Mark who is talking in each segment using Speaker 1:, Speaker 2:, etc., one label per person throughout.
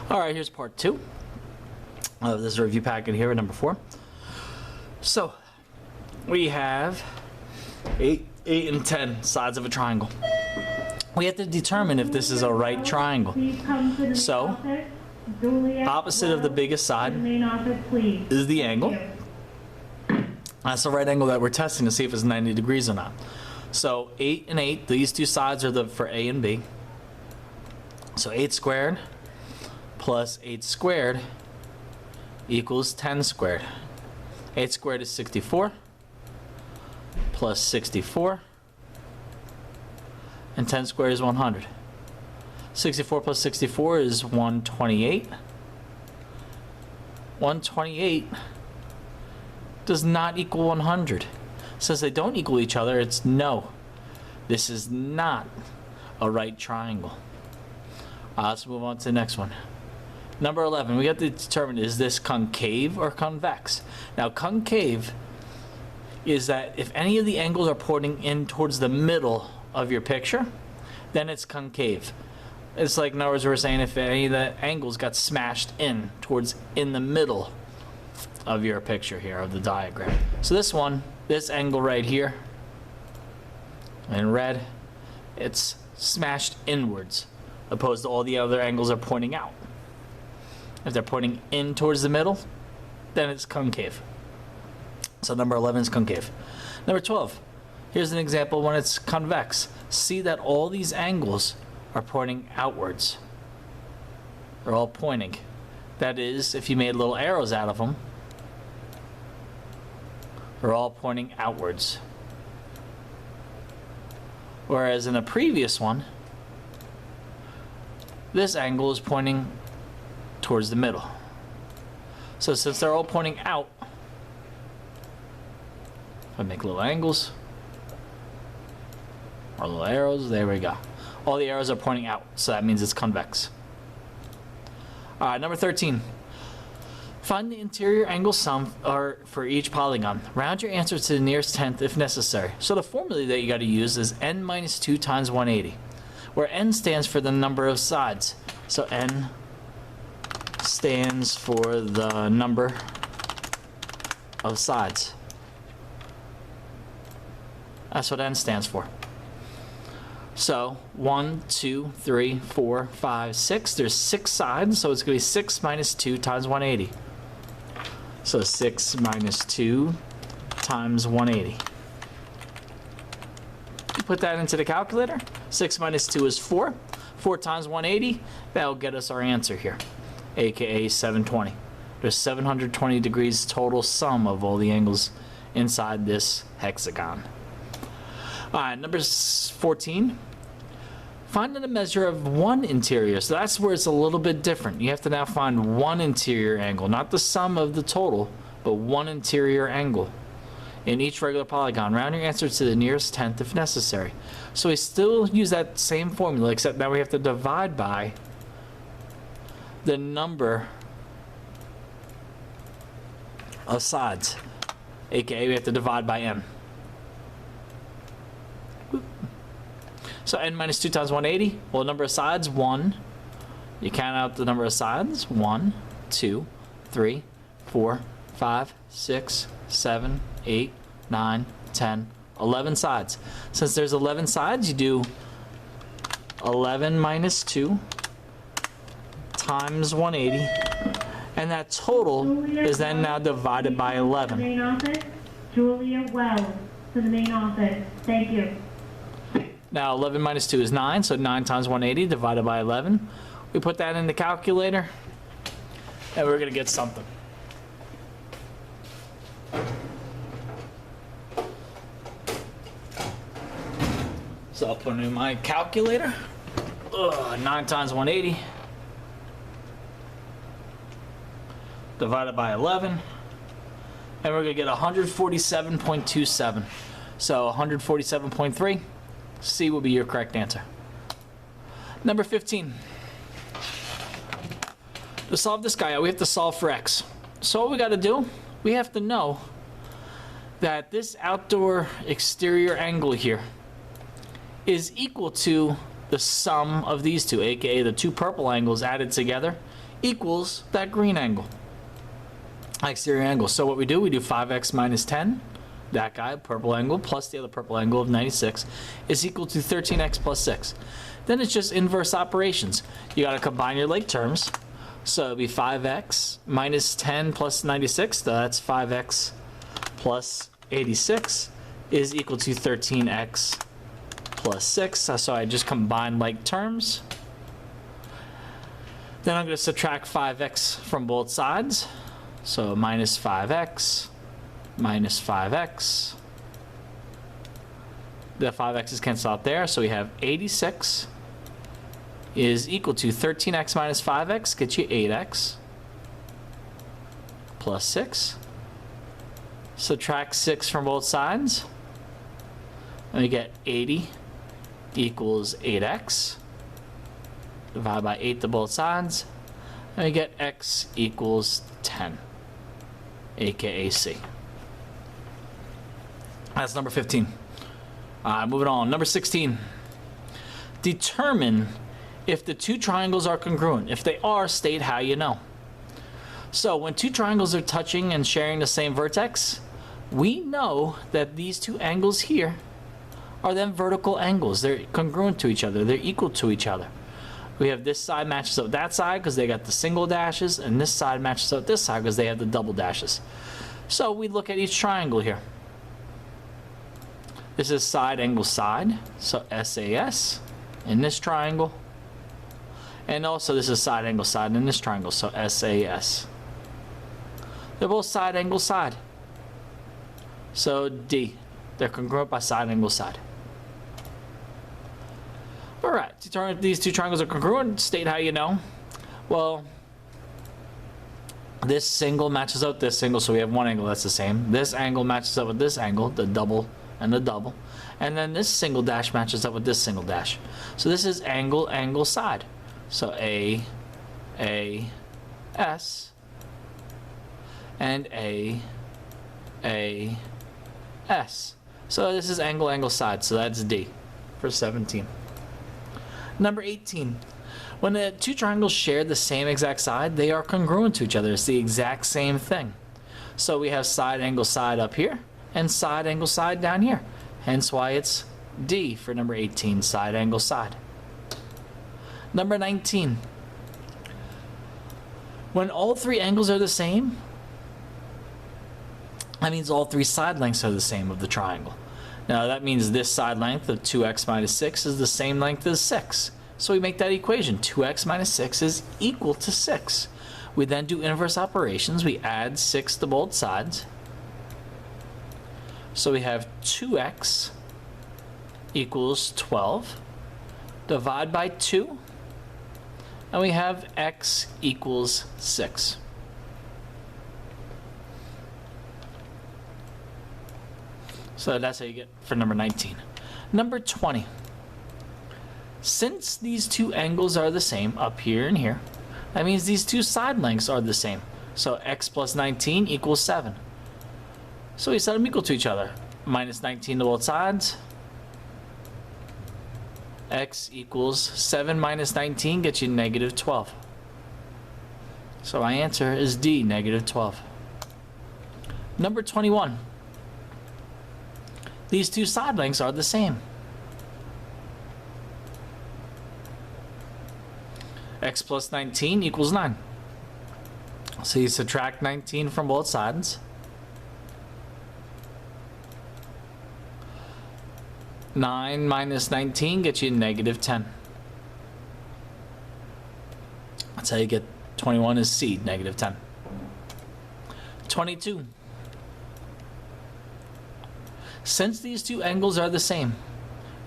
Speaker 1: All right, here's part 2 of this review packet here, number 4. So we have 8 and 10 sides of a triangle. We have to determine if this is a right triangle. So opposite of the biggest side is the angle. That's the right angle that we're testing to see if it's 90 degrees or not. So 8 and 8, these two sides are for A and B. So 8 squared plus 8 squared equals 10 squared. 8 squared is 64 plus 64, and 10 squared is 100. 64 plus 64 is 128. 128 does not equal 100. Since they don't equal each other, it's no. This is not a right triangle. Let's move on to the next one. Number 11, we have to determine, is this concave or convex? Now, concave is that if any of the angles are pointing in towards the middle of your picture, then it's concave. It's like, in other words, we're saying if any of the angles got smashed in towards in the middle of your picture here, of the diagram. So this one, this angle right here, in red, it's smashed inwards, opposed to all the other angles are pointing out. If they're pointing in towards the middle, then it's concave. So number 11 is concave. Number 12, here's an example when it's convex. See that all these angles are pointing outwards. They're all pointing. That is, if you made little arrows out of them, they're all pointing outwards. Whereas in the previous one, this angle is pointing towards the middle. So since they're all pointing out, if I make little angles or little arrows, there we go. All the arrows are pointing out, so that means it's convex. All right, number 13. Find the interior angle sum for each polygon. Round your answer to the nearest tenth if necessary. So the formula that you got to use is n minus 2 times 180, where n stands for the number of sides. So n stands for the number of sides. That's what n stands for. So 1, 2, 3, 4, 5, 6. There's 6 sides, so it's going to be 6 minus 2 times 180. So 6 minus 2 times 180. You put that into the calculator. 6 minus 2 is 4. 4 times 180, that'll get us our answer here, aka 720. There's 720 degrees total sum of all the angles inside this hexagon. Alright, number 14. Find the measure of one interior. So that's where it's a little bit different. You have to now find one interior angle, not the sum of the total, but one interior angle in each regular polygon. Round your answer to the nearest tenth if necessary. So we still use that same formula, except now we have to divide by the number of sides, aka we have to divide by n. So n minus 2 times 180, well, number of sides, 1. You count out the number of sides, 1, 2, 3, 4, 5, 6, 7, 8, 9, 10, 11 sides. Since there's 11 sides, you do 11 minus 2 times 180, and that total is then now divided by 11.
Speaker 2: Main office, Julia Wells to the main office. Thank you.
Speaker 1: Now 11 minus 2 is 9, so 9 times 180 divided by 11. We put that in the calculator, and we're going to get something. So I'll put in my calculator. 9 times 180 divided by 11, and we're going to get 147.27. So 147.3. C will be your correct answer. Number 15. To solve this guy out, we have to solve for x. So what we got to do, we have to know that this outdoor exterior angle here is equal to the sum of these two, aka the two purple angles added together equals that green angle, exterior angle. So what we do 5x minus 10, that guy, purple angle, plus the other purple angle of 96, is equal to 13x plus 6. Then it's just inverse operations. You got to combine your like terms. So it'll be 5x minus 10 plus 96, so that's 5x plus 86 is equal to 13x plus 6. So I just combine like terms. Then I'm going to subtract 5x from both sides. So minus 5x, minus 5x. The 5x's cancel out there, so we have 86 is equal to 13x minus 5x, gets you 8x, plus 6. Subtract 6 from both sides, and we get 80 equals 8x. Divide by 8 to both sides, and we get x equals 10, aka C. That's number 15. Moving on. Number 16. Determine if the two triangles are congruent. If they are, state how you know. So when two triangles are touching and sharing the same vertex, we know that these two angles here are then vertical angles. They're congruent to each other. They're equal to each other. We have this side matches up with that side because they got the single dashes, and this side matches up with this side because they have the double dashes. So we look at each triangle here. This is side angle side, so SAS in this triangle. And also this is side angle side in this triangle, so SAS. They're both side angle side. So D. They're congruent by side angle side. Alright, determine if these two triangles are congruent, state how you know. Well, this single matches up with this single, so we have one angle that's the same. This angle matches up with this angle, the double and the double. And then this single dash matches up with this single dash. So this is angle, angle, side. So A, S, and A, S. So this is angle, angle, side. So that's D for 17. Number 18. When the two triangles share the same exact side, they are congruent to each other. It's the exact same thing. So we have side angle side up here and side angle side down here. Hence why it's D for number 18, side angle side. Number 19. When all three angles are the same, that means all three side lengths are the same of the triangle. Now that means this side length of 2x minus 6 is the same length as 6. So we make that equation. 2x minus 6 is equal to 6. We then do inverse operations. We add 6 to both sides. So we have 2x equals 12. Divide by 2. And we have x equals 6. So that's how you get for number 19. Number 20. Since these two angles are the same up here and here, that means these two side lengths are the same. So x plus 19 equals 7. So we set them equal to each other. Minus 19 to both sides. X equals 7 minus 19 gets you negative 12. So my answer is D, negative 12. Number 21. These two side lengths are the same. X plus 19 equals 9. So you subtract 19 from both sides. 9 minus 19 gets you negative 10. That's how you get 21 is C, negative 10. 22. Since these two angles are the same,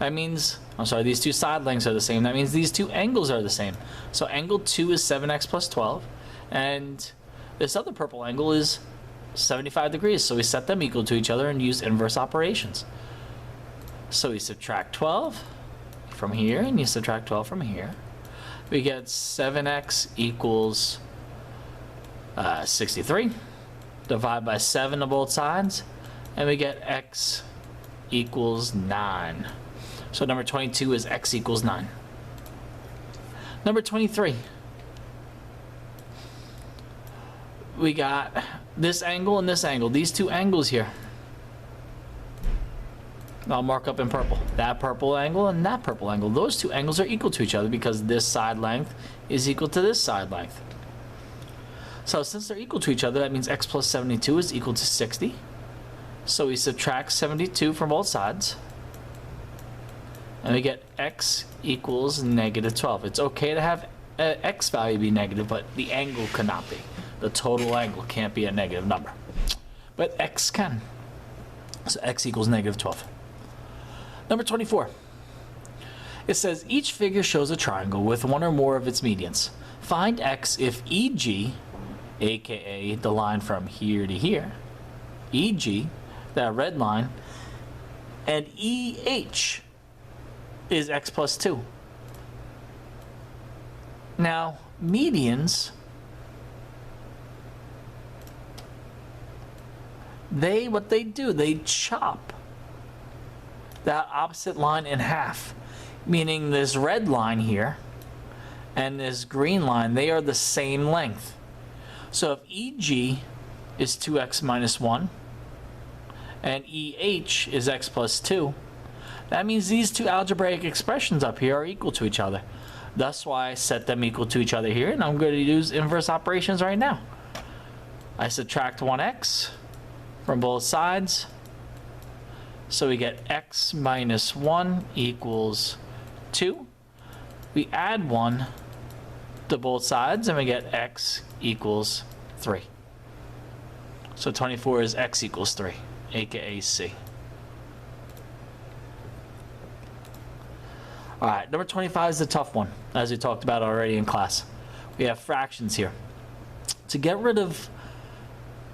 Speaker 1: that means, these two side lengths are the same. That means these two angles are the same. So angle 2 is 7x plus 12. And this other purple angle is 75 degrees. So we set them equal to each other and use inverse operations. So we subtract 12 from here, and you subtract 12 from here. We get 7x equals 63. Divide by 7 to both sides. And we get x equals 9. So number 22 is x equals 9. Number 23. we got this angle and this angle, these two angles here. I'll mark up in purple. That purple angle and that purple angle. Those two angles are equal to each other because this side length is equal to this side length. So since they're equal to each other, that means x plus 72 is equal to 60. So we subtract 72 from both sides. And we get x equals negative 12. It's okay to have x value be negative, but the angle cannot be. The total angle can't be a negative number. But x can. So x equals negative 12. Number 24. It says each figure shows a triangle with one or more of its medians. Find x if EG, aka the line from here to here, EG, that red line, and EH is x plus 2. Now, medians, what they do, they chop that opposite line in half, meaning this red line here and this green line, they are the same length. So if EG is 2x minus 1 and EH is x plus 2, that means these two algebraic expressions up here are equal to each other. That's why I set them equal to each other here, and I'm going to use inverse operations right now. I subtract 1x from both sides. So we get x minus 1 equals 2. We add 1 to both sides and we get x equals 3. So 24 is x equals 3, aka C. Alright, number 25 is the tough one, as we talked about already in class. We have fractions here. To get rid of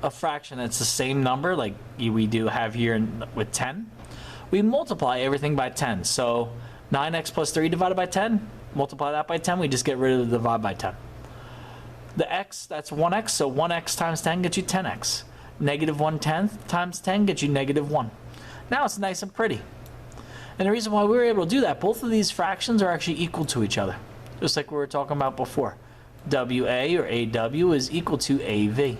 Speaker 1: a fraction that's the same number like we do have here with 10, we multiply everything by 10. So 9x plus 3 divided by 10, multiply that by 10, we just get rid of the divide by 10. The x, that's 1x, so 1x times 10 gets you 10x. Negative 1/10 times 10 gets you negative 1. Now it's nice and pretty. And the reason why we were able to do that, both of these fractions are actually equal to each other, just like we were talking about before. WA or AW is equal to AV.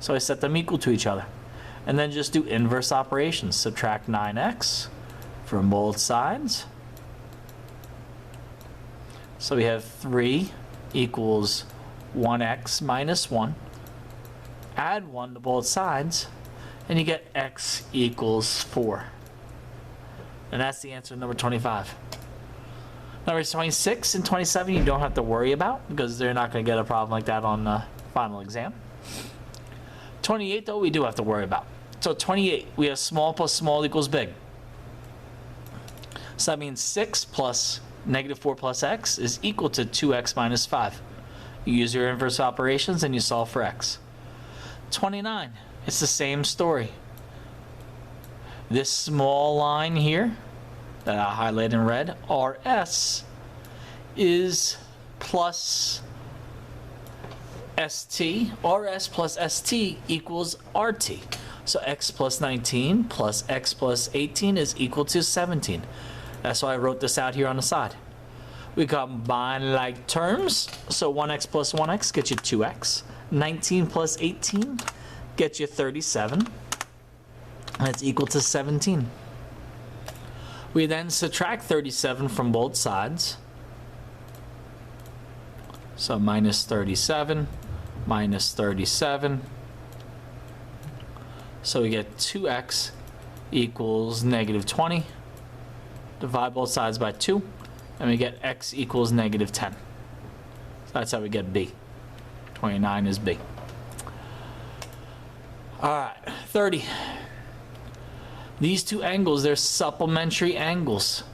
Speaker 1: So I set them equal to each other. And then just do inverse operations. Subtract 9x from both sides. So we have 3 equals 1x minus 1. Add 1 to both sides, and you get x equals 4. And that's the answer to number 25. Numbers 26 and 27 you don't have to worry about because they're not going to get a problem like that on the final exam. 28 though we do have to worry about. So 28, we have small plus small equals big. So that means 6 plus negative 4 plus x is equal to 2x minus 5. You use your inverse operations and you solve for x. 29, it's the same story. This small line here that I highlight in red, RS, is plus ST. RS plus ST equals RT. So x plus 19 plus x plus 18 is equal to 17. That's why I wrote this out here on the side. We combine like terms. So 1x plus 1x gets you 2x. 19 plus 18 gets you 37. That's equal to 17. We then subtract 37 from both sides. So minus 37, minus 37. So we get 2x equals negative 20. Divide both sides by 2. And we get x equals negative 10. So that's how we get B. 29 is B. Alright, 30. These two angles, they're supplementary angles.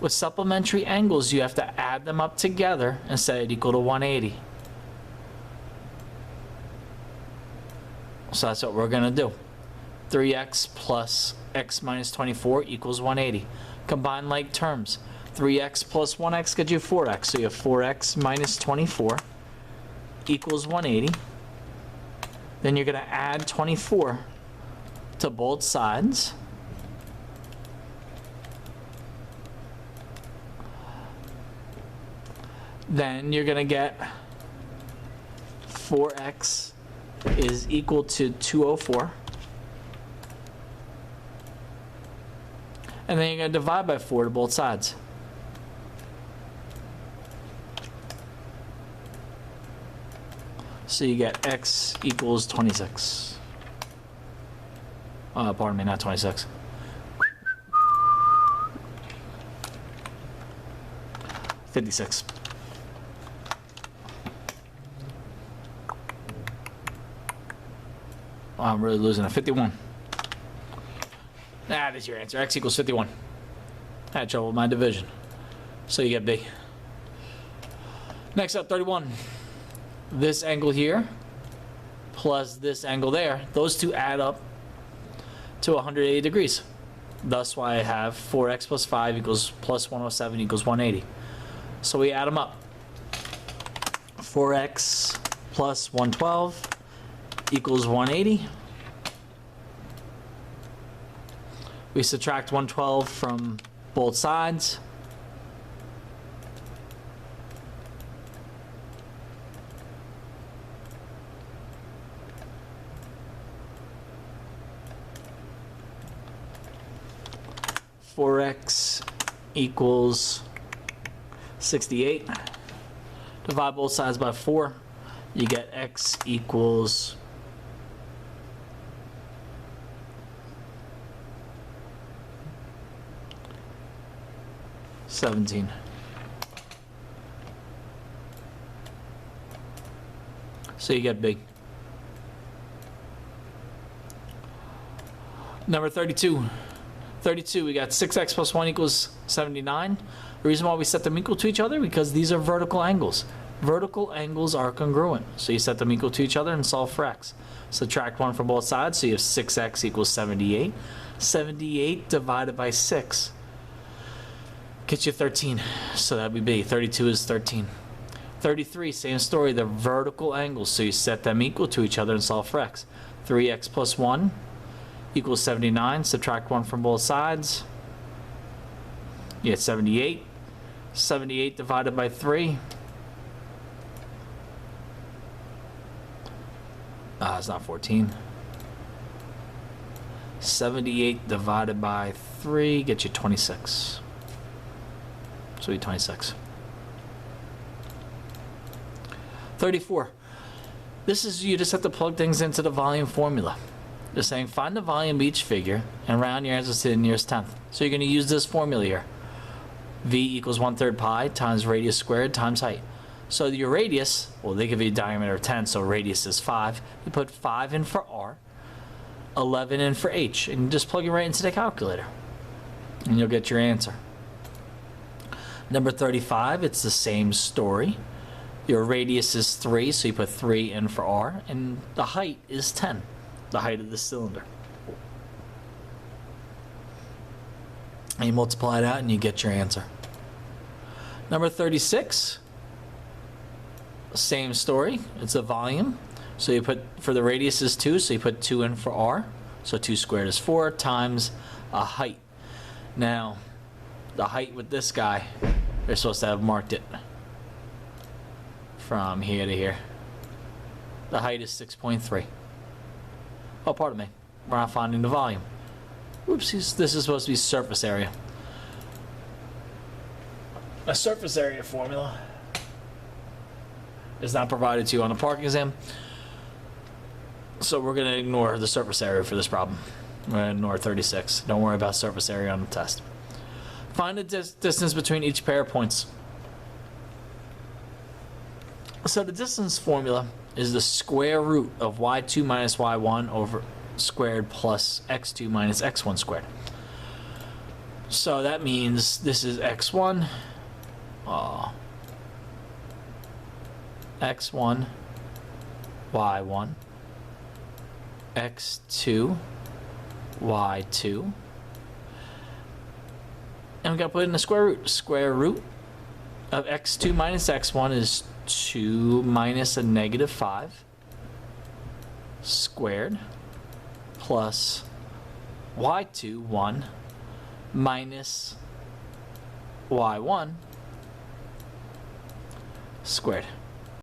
Speaker 1: With supplementary angles, you have to add them up together and set it equal to 180. So that's what we're going to do. 3x plus x minus 24 equals 180. Combine like terms. 3x plus 1x gets you 4x. So you have 4x minus 24 equals 180. Then you're going to add 24 to both sides. Then you're going to get 4x is equal to 204. And then you're going to divide by 4 to both sides. So you get x equals 26. Pardon me, not 26. 56. Oh, I'm really losing it. 51. That is your answer. X equals 51. I had trouble with my division. So you get B. Next up, 31. This angle here plus this angle there, those two add up to 180 degrees. Thus why I have 4x plus 5 equals plus 107 equals 180. So we add them up. 4x plus 112 equals 180. We subtract 112 from both sides. Four x equals 68. Divide both sides by 4. You get x equals 17. So you get B. Number 32. 32, we got 6x plus 1 equals 79. The reason why we set them equal to each other, because these are vertical angles. Vertical angles are congruent. So you set them equal to each other and solve for x. Subtract 1 from both sides, so you have 6x equals 78. 78 divided by 6 gets you 13. So that'd be B. 32 is 13. 33, same story. They're vertical angles, so you set them equal to each other and solve for x. 3x plus 1 equals 79. Subtract 1 from both sides. You get 78. 78 divided by 3. It's not 14. 78 divided by 3 gets you 26. So you 26. 34. This is, you just have to plug things into the volume formula. They're saying find the volume of each figure and round your answers to the nearest tenth. So you're going to use this formula here. V equals 1/3 pi times radius squared times height. So your radius, well, they give you a diameter of 10, so radius is 5. You put 5 in for R, 11 in for H, and just plug it right into the calculator. And you'll get your answer. Number 35, it's the same story. Your radius is 3, so you put 3 in for R, and the height is 10. The height of the cylinder. And you multiply it out and you get your answer. Number 36, same story. It's a volume. So you put, for the radius is 2, so you put 2 in for R. So 2 squared is 4 times a height. Now, the height with this guy, they're supposed to have marked it from here to here. The height is 6.3. Oh, pardon me. We're not finding the volume. Oopsies. This is supposed to be surface area. A surface area formula is not provided to you on the parking exam. So we're going to ignore the surface area for this problem. We're going to ignore 36. Don't worry about surface area on the test. Find the distance between each pair of points. So the distance formula is the square root of y2 minus y1 over squared plus x2 minus x1 squared. So that means this is x1, x1, y1, x2, y2, and we got to put it in the square root. Square root of x2 minus x1 is 2 minus a negative 5 squared plus y2, 1, minus y1 squared.